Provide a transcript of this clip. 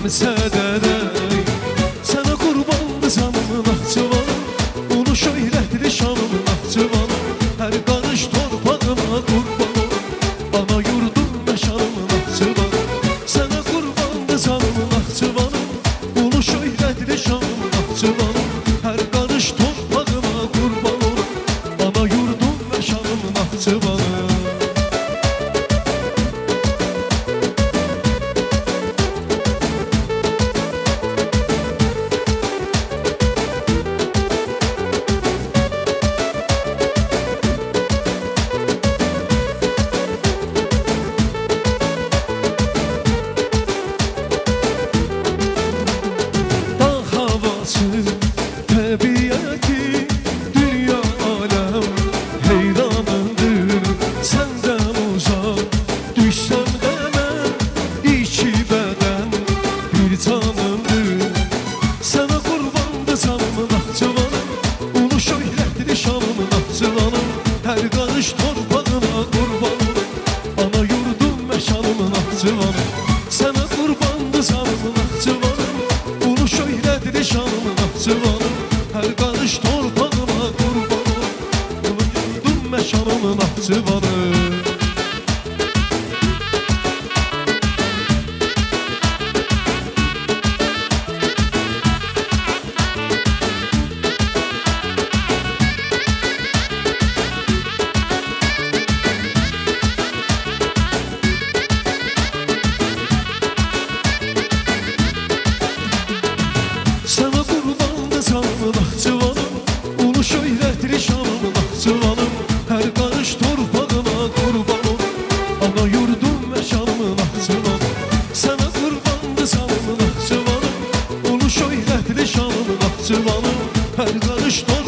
sədərək. Sənə qurbandı canımın Naxçıvanım, ulu şöhrətli şanım Naxçıvanım. Hər qarış torpağına qurban olum, ana yurdum və şanım Naxçıvanım. Sənə qurbandı canımın Naxçıvanım, ulu şöhrətli şanım Naxçıvanım. Hər qarış torpağına qurban olum, ana yurdum və şanım Naxçıvanım. Təbiəti, dünya aləm heyranındır. Səndən uzaq düşsəm də mən, iki bədən bir canımdır. Sənə qurbandı canımın Naxçıvanım, ulu şöhrətli şanım Naxçıvanım. Hər qarış torpağına qurban olum, ana yurdum və şanım Naxçıvanım. Sənə qurbandı canımın Naxçıvanım, ulu şöhrətli şanım Naxçıvanım. Hər qarış torpağına qurban olum, ulu yurdum və şanım Naxçıvanım. Sənə qurbandı canım Naxçıvanım, ulu şöhrətli şanım Naxçıvanım. Hər qarış torpağına qurban olum, ana yurdum və şanım Naxçıvanım. Sənə qurbandı canım Naxçıvanım, ulu şöhrətli şanım Naxçıvanım. Hər qarış torpağına